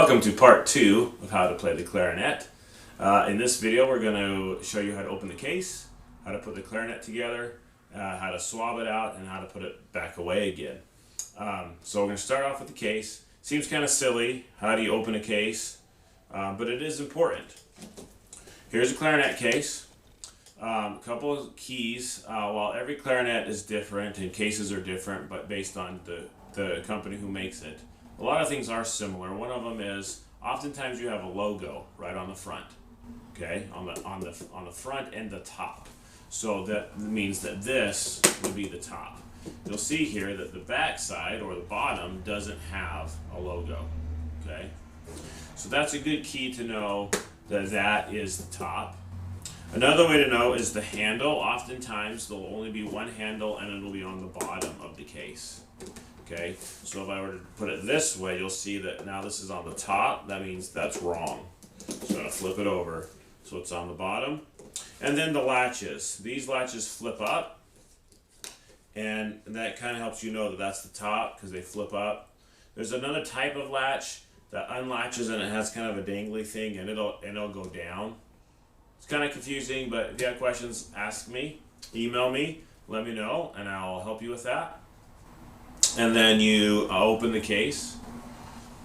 Welcome to part 2 of how to play the clarinet. In this video we're going to show you how to open the case, how to put the clarinet together, how to swab it out, and how to put it back away again. So we're going to start off with the case. Seems kind of silly, how do you open a case? But it is important. Here's a clarinet case. A couple of keys. While every clarinet is different and cases are different, but based on the company who makes it, a lot of things are similar. One of them is oftentimes you have a logo right on the front, okay, on the front and the top. So that means that this would be the top. You'll see here that the back side or the bottom doesn't have a logo, okay. So that's a good key to know that that is the top. Another way to know is the handle. Oftentimes there'll only be one handle and it'll be on the bottom of the case. Okay, so if I were to put it this way, you'll see that now this is on the top. That means that's wrong. So I'm going to flip it over so it's on the bottom. And then the latches. These latches flip up, and that kind of helps you know that that's the top because they flip up. There's another type of latch that unlatches and it has kind of a dangly thing, and it'll go down. It's kind of confusing, but if you have questions, ask me, email me, let me know, and I'll help you with that. And then you open the case,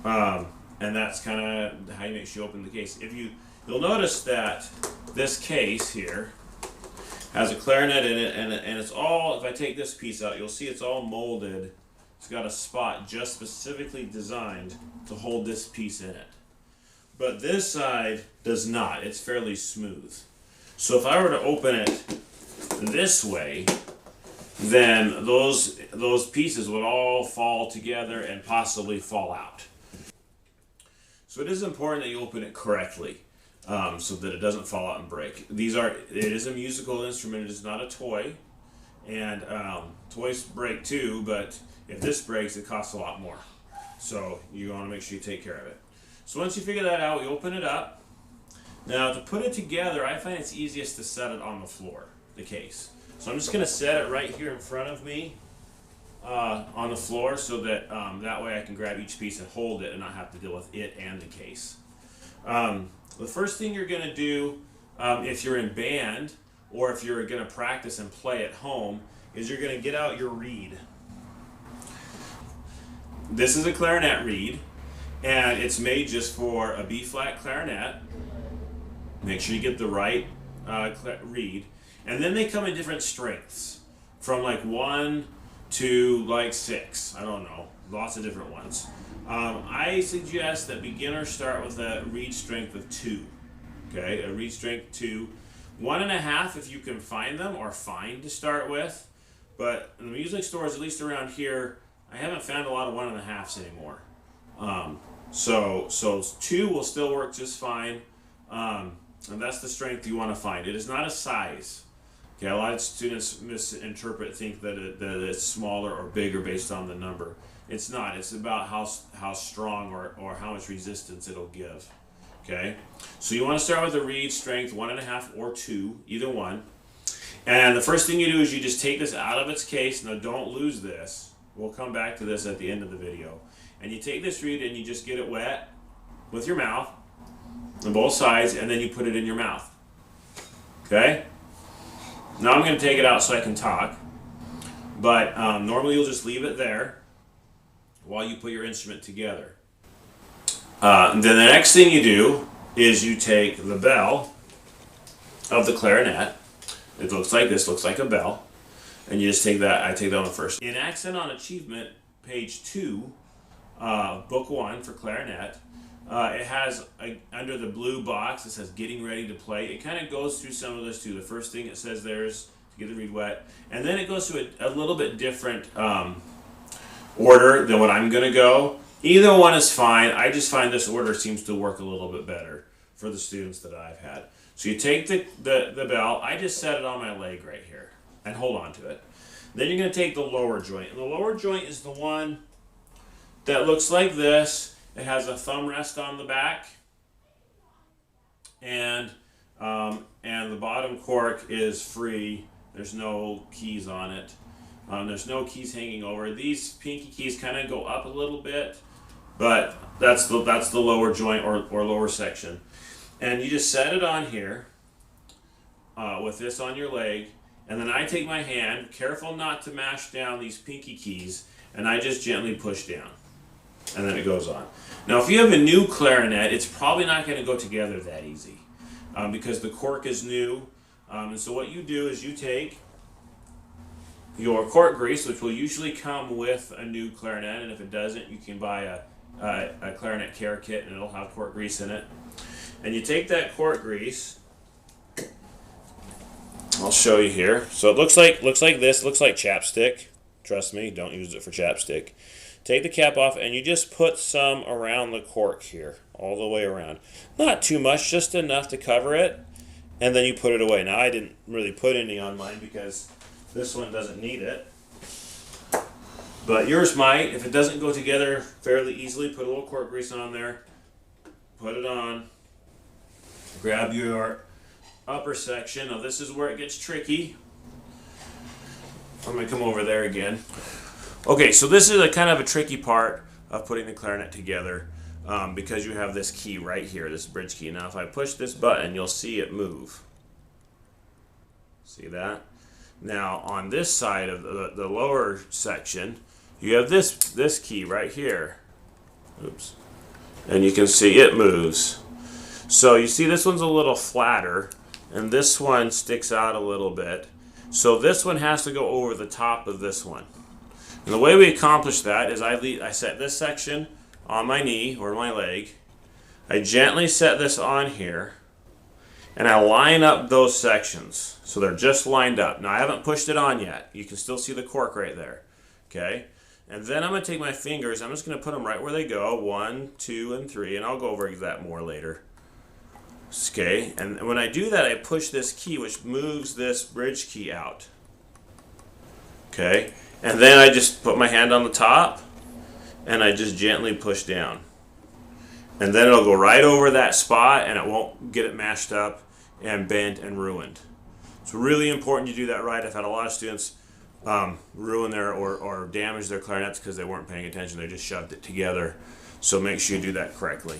and that's kind of how you make sure you open the case. You'll notice that this case here has a clarinet in it, and it's all, if I take this piece out, you'll see it's all molded. It's got a spot just specifically designed to hold this piece in it. But this side does not. It's fairly smooth. So if I were to open it this way, then those pieces would all fall together and possibly fall out. So it is important that you open it correctly so that it doesn't fall out and break. It is a musical instrument, it is not a toy, and toys break too, but if this breaks it costs a lot more. So you want to make sure you take care of it. So once you figure that out, we open it up. Now to put it together, I find it's easiest to set it on the floor, the case. So I'm just going to set it right here in front of me on the floor so that that way I can grab each piece and hold it and not have to deal with it and the case. The first thing you're going to do if you're in band or if you're going to practice and play at home is you're going to get out your reed. This is a clarinet reed, and it's made just for a B-flat clarinet. Make sure you get the right reed. And then they come in different strengths, from like 1 to like 6. I don't know, lots of different ones. I suggest that beginners start with a reed strength of 2. Okay, a reed strength 2. 1.5 if you can find them are fine to start with, but in the music stores, at least around here, I haven't found a lot of 1.5s anymore. So 2 will still work just fine, and that's the strength you want to find. It is not a size. Okay, a lot of students think that it's smaller or bigger based on the number. It's not. It's about how strong or how much resistance it'll give. Okay, so you want to start with a reed strength 1.5 or 2, either one. And the first thing you do is you just take this out of its case. Now don't lose this. We'll come back to this at the end of the video. And you take this reed and you just get it wet with your mouth on both sides, and then you put it in your mouth. Okay? Now I'm going to take it out so I can talk, but normally you'll just leave it there while you put your instrument together. Then the next thing you do is you take the bell of the clarinet. It looks like this, looks like a bell, and you just take that. I take that on the first. In Accent on Achievement, page 2, book 1 for clarinet, it has under the blue box, it says getting ready to play. It kind of goes through some of this too. The first thing it says there is to get the reed wet, and then it goes to a little bit different order than what I'm going to go. Either one is fine. I just find this order seems to work a little bit better for the students that I've had. So you take the bell. I just set it on my leg right here and hold on to it. Then you're going to take the lower joint, and the lower joint is the one that looks like this. It has a thumb rest on the back, and the bottom cork is free. There's no keys on it. There's no keys hanging over. These pinky keys kind of go up a little bit, but that's the lower joint or lower section. And you just set it on here with this on your leg, and then I take my hand, careful not to mash down these pinky keys, and I just gently push down, and then it goes on. Now if you have a new clarinet, it's probably not going to go together that easy because the cork is new. And so what you do is you take your cork grease, which will usually come with a new clarinet, and if it doesn't, you can buy a clarinet care kit and it'll have cork grease in it. And you take that cork grease, I'll show you here. So it looks like this, looks like chapstick. Trust me, don't use it for chapstick. Take the cap off and you just put some around the cork here, all the way around. Not too much, just enough to cover it, and then you put it away. Now I didn't really put any on mine because this one doesn't need it. But yours might. If it doesn't go together fairly easily, put a little cork grease on there, put it on, grab your upper section. Now this is where it gets tricky. I'm going to come over there again. Okay, so this is a kind of a tricky part of putting the clarinet together because you have this key right here, this bridge key. Now if I push this button, you'll see it move. See that? Now on this side of the lower section, you have this key right here. Oops. And you can see it moves. So you see this one's a little flatter, and this one sticks out a little bit. So this one has to go over the top of this one. And the way we accomplish that is I set this section on my knee or my leg. I gently set this on here, and I line up those sections so they're just lined up. Now I haven't pushed it on yet. You can still see the cork right there. Okay? And then I'm going to take my fingers, I'm just going to put them right where they go, 1, 2, and 3, and I'll go over that more later. Okay, and when I do that, I push this key, which moves this bridge key out. Okay, and then I just put my hand on the top, and I just gently push down. And then it'll go right over that spot, and it won't get it mashed up and bent and ruined. It's really important you do that right. I've had a lot of students ruin their or damage their clarinets because they weren't paying attention. They just shoved it together. So make sure you do that correctly.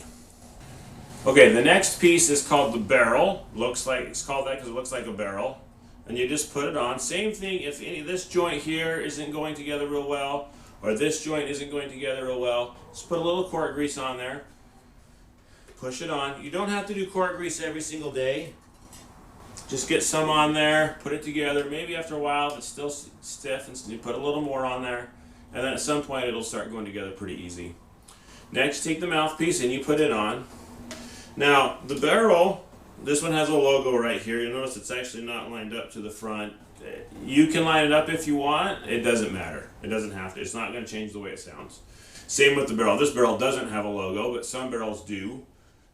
Okay, the next piece is called the barrel. It's called that because it looks like a barrel. And you just put it on. Same thing if this joint here isn't going together real well, or this joint isn't going together real well, just put a little cork grease on there. Push it on. You don't have to do cork grease every single day. Just get some on there, put it together. Maybe after a while, if it's still stiff, and you put a little more on there. And then at some point, it'll start going together pretty easy. Next, take the mouthpiece and you put it on. Now, the barrel, this one has a logo right here. You'll notice it's actually not lined up to the front. You can line it up if you want. It doesn't matter. It doesn't have to. It's not going to change the way it sounds. Same with the barrel. This barrel doesn't have a logo, but some barrels do.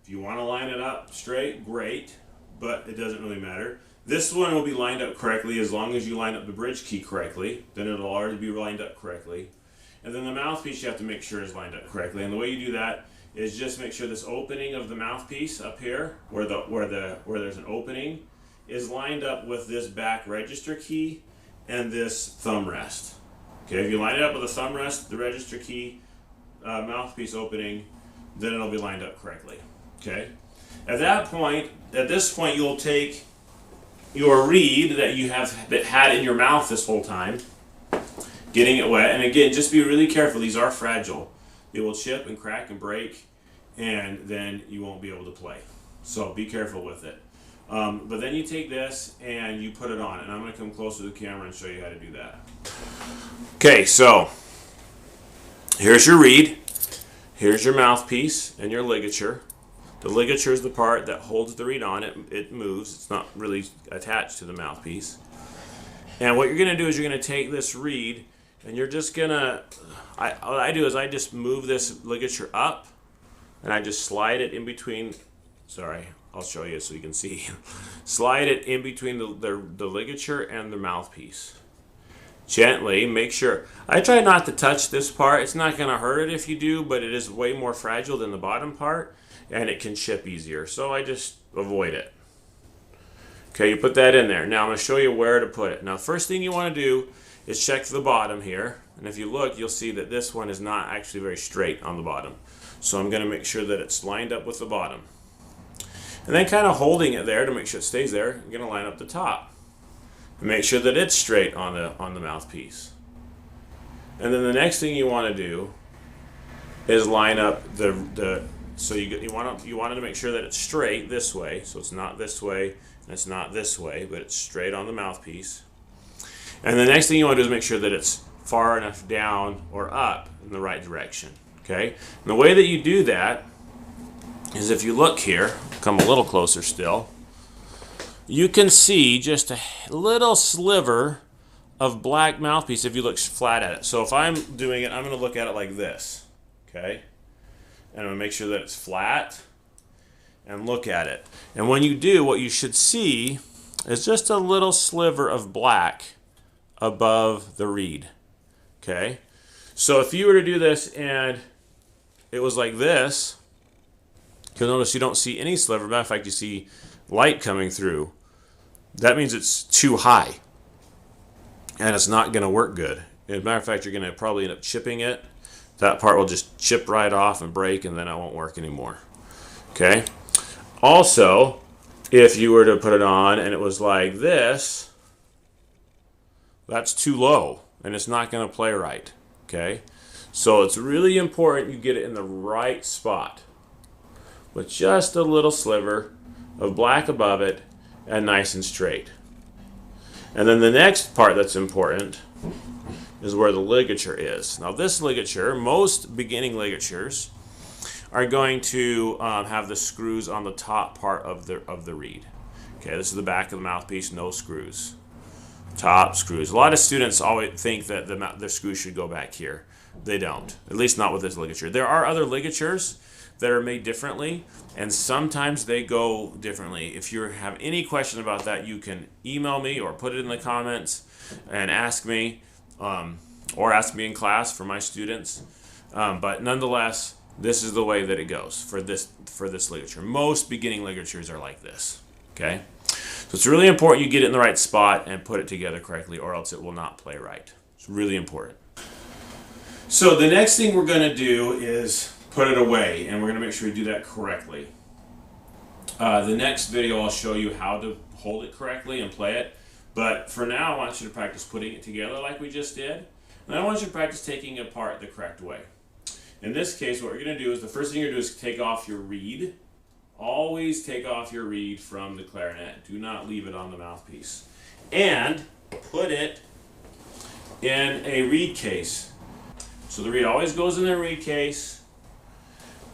If you want to line it up straight, great, but it doesn't really matter. This one will be lined up correctly as long as you line up the bridge key correctly. Then it'll already be lined up correctly. And then the mouthpiece you have to make sure is lined up correctly. And the way you do that is just make sure this opening of the mouthpiece up here, where there's an opening, is lined up with this back register key and this thumb rest. Okay, if you line it up with the thumb rest, the register key, mouthpiece opening, then it'll be lined up correctly. Okay. At this point, you'll take your reed that you have had in your mouth this whole time, getting it wet, and again, just be really careful. These are fragile. They will chip and crack and break, and then you won't be able to play. So be careful with it. But then you take this and you put it on, and I'm going to come closer to the camera and show you how to do that. Okay, so here's your reed, here's your mouthpiece and your ligature. The ligature is the part that holds the reed on. It moves. It's not really attached to the mouthpiece. And what you're going to do is you're going to take this reed and you're just going to, what I do is I just move this ligature up and I just slide it in between, sorry, I'll show you so you can see. Slide it in between the ligature and the mouthpiece. Gently, make sure. I try not to touch this part. It's not going to hurt it if you do, but it is way more fragile than the bottom part, and it can chip easier. So I just avoid it. Okay, you put that in there. Now I'm going to show you where to put it. Now, first thing you want to do is check the bottom here. And if you look, you'll see that this one is not actually very straight on the bottom. So I'm going to make sure that it's lined up with the bottom. And then kind of holding it there to make sure it stays there, I'm going to line up the top. And make sure that it's straight on the mouthpiece. And then the next thing you want to do is line up so you want to make sure that it's straight this way, so it's not this way and it's not this way, but it's straight on the mouthpiece. And the next thing you want to do is make sure that it's far enough down or up in the right direction. Okay? And the way that you do that is, if you look here, come a little closer still, you can see just a little sliver of black mouthpiece if you look flat at it. So if I'm doing it, I'm going to look at it like this. Okay? And I'm going to make sure that it's flat and look at it. And when you do, what you should see is just a little sliver of black above the reed. Okay? So if you were to do this and it was like this, you'll notice you don't see any sliver. Matter of fact, you see light coming through. That means it's too high. And it's not going to work good. As a matter of fact, you're going to probably end up chipping it. That part will just chip right off and break, and then it won't work anymore. Okay? Also, if you were to put it on and it was like this, that's too low, and it's not going to play right. Okay? So it's really important you get it in the right spot with just a little sliver of black above it and nice and straight. And then the next part that's important is where the ligature is. Now this ligature, most beginning ligatures are going to have the screws on the top part of the reed. Okay, this is the back of the mouthpiece, no screws. Top screws. A lot of students always think that the screws should go back here. They don't, at least not with this ligature. There are other ligatures that are made differently, and sometimes they go differently. If you have any question about that, you can email me or put it in the comments and ask me, or ask me in class for my students. But nonetheless, this is the way that it goes for this ligature. Most beginning ligatures are like this. Okay, so it's really important you get it in the right spot and put it together correctly, or else it will not play right. It's really important. So the next thing we're going to do is put it away, and we're going to make sure we do that correctly. The next video I'll show you how to hold it correctly and play it, but for now I want you to practice putting it together like we just did, and I want you to practice taking it apart the correct way. In this case, what we're going to do is, the first thing you're going to do is take off your reed. Always take off your reed from the clarinet. Do not leave it on the mouthpiece. And put it in a reed case. So the reed always goes in the reed case,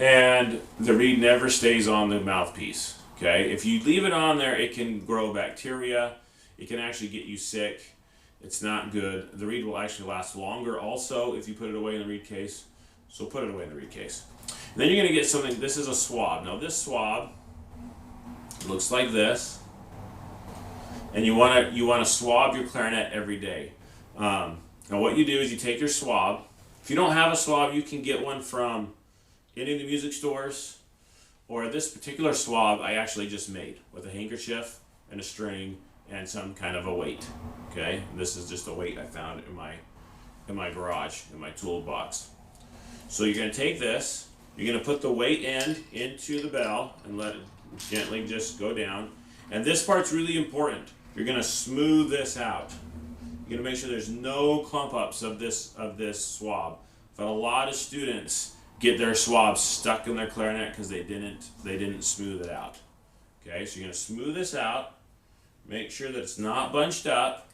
and the reed never stays on the mouthpiece. Okay? If you leave it on there, it can grow bacteria. It can actually get you sick. It's not good. The reed will actually last longer also if you put it away in the reed case. So put it away in the reed case. And then you're going to get something. This is a swab. Now this swab looks like this, and you want to swab your clarinet every day. Now what you do is you take your swab. If you don't have a swab, you can get one from any of the music stores, or this particular swab I actually just made with a handkerchief and a string and some kind of a weight. Okay, this is just a weight I found in my garage, in my toolbox. So you're going to take this, you're going to put the weight end into the bell and let it gently just go down. And this part's really important. You're going to smooth this out. You're going to make sure there's no clump ups of this swab. But a lot of students get their swabs stuck in their clarinet because they didn't smooth it out. Okay, so you're going to smooth this out, make sure that it's not bunched up,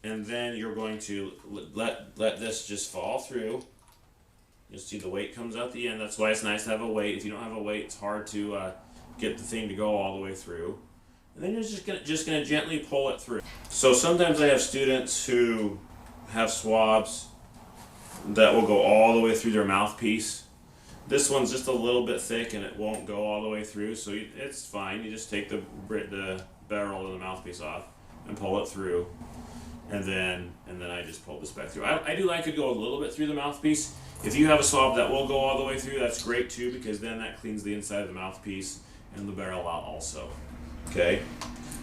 and then you're going to let this just fall through. You'll see the weight comes out the end. That's why it's nice to have a weight. If you don't have a weight, it's hard to get the thing to go all the way through. And then you're just gonna gently pull it through. So sometimes I have students who have swabs that will go all the way through their mouthpiece. This one's just a little bit thick and it won't go all the way through, so it's fine. You just take the barrel of the mouthpiece off and pull it through. And then I just pull this back through. I do like to go a little bit through the mouthpiece. If you have a swab that will go all the way through, that's great too, because then that cleans the inside of the mouthpiece and the barrel out also. Okay,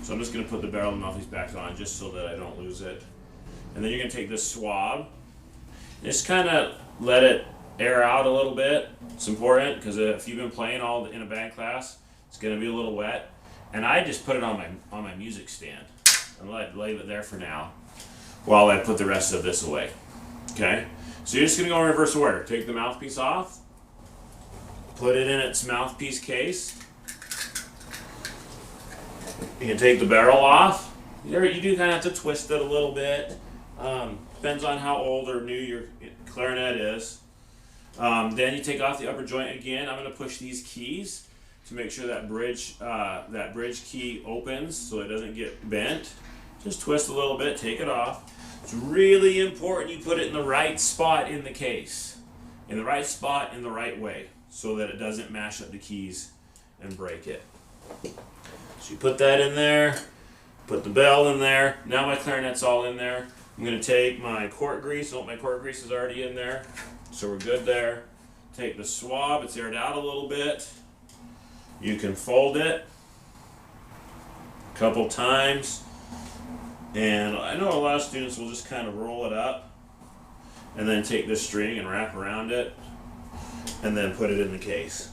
so I'm just going to put the barrel and the mouthpiece back on just so that I don't lose it. And then you're going to take this swab, and just kind of let it air out a little bit. It's important because if you've been playing all in a band class, it's going to be a little wet. And I just put it on my music stand and leave it there for now while I put the rest of this away. Okay, so you're just going to go in reverse order. Take the mouthpiece off, put it in its mouthpiece case. You can take the barrel off. You do kind of have to twist it a little bit. Depends on how old or new your clarinet is. Then you take off the upper joint again. I'm going to push these keys to make sure that bridge key opens so it doesn't get bent. Just twist a little bit, take it off. It's really important you put it in the right spot in the case. In the right spot, in the right way, so that it doesn't mash up the keys and break it. So you put that in there, put the bell in there. Now my clarinet's all in there. I'm going to take my cork grease. Oh, my cork grease is already in there, so we're good there. Take the swab, it's aired out a little bit. You can fold it a couple times. And I know a lot of students will just kind of roll it up and then take this string and wrap around it and then put it in the case.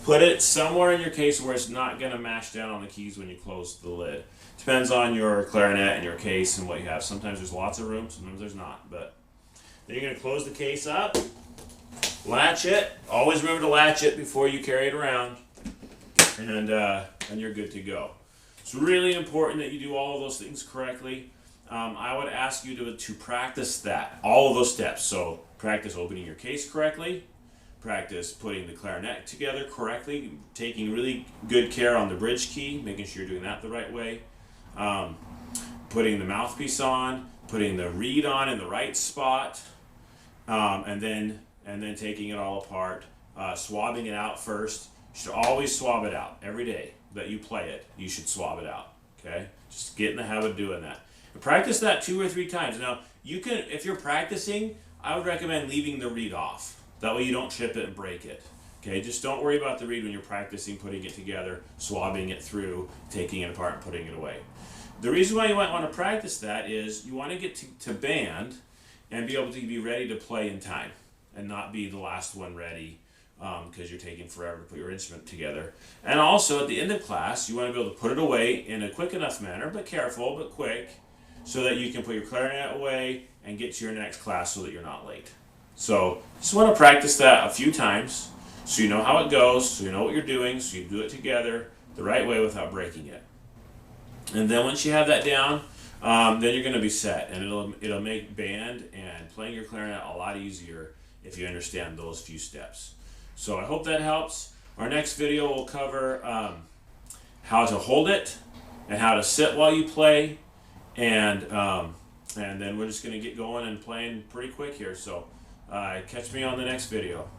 Put it somewhere in your case where it's not going to mash down on the keys when you close the lid. Depends on your clarinet and your case and what you have. Sometimes there's lots of room, sometimes there's not. But then you're going to close the case up, latch it. Always remember to latch it before you carry it around, and you're good to go. It's really important that you do all of those things correctly. I would ask you to practice that, all of those steps. So practice opening your case correctly, practice putting the clarinet together correctly, taking really good care on the bridge key, making sure you're doing that the right way, putting the mouthpiece on, putting the reed on in the right spot, and then taking it all apart, swabbing it out first. You should always swab it out every day that you play it. You should swab it out. Okay, just get in the habit of doing that. And practice that 2 or 3 times. Now you can, if you're practicing, I would recommend leaving the reed off. That way you don't chip it and break it. Okay, just don't worry about the reed when you're practicing putting it together, swabbing it through, taking it apart and putting it away. The reason why you might want to practice that is you want to get to band and be able to be ready to play in time and not be the last one ready because you're taking forever to put your instrument together. And also at the end of class, you want to be able to put it away in a quick enough manner, but careful, but quick, so that you can put your clarinet away and get to your next class so that you're not late. So just want to practice that a few times so you know how it goes, so you know what you're doing, so you do it together the right way without breaking it. And then once you have that down, then you're going to be set, and it'll make band and playing your clarinet a lot easier if you understand those few steps. So I hope that helps. Our next video will cover how to hold it and how to sit while you play, and then we're just going to get going and playing pretty quick here. So catch me on the next video.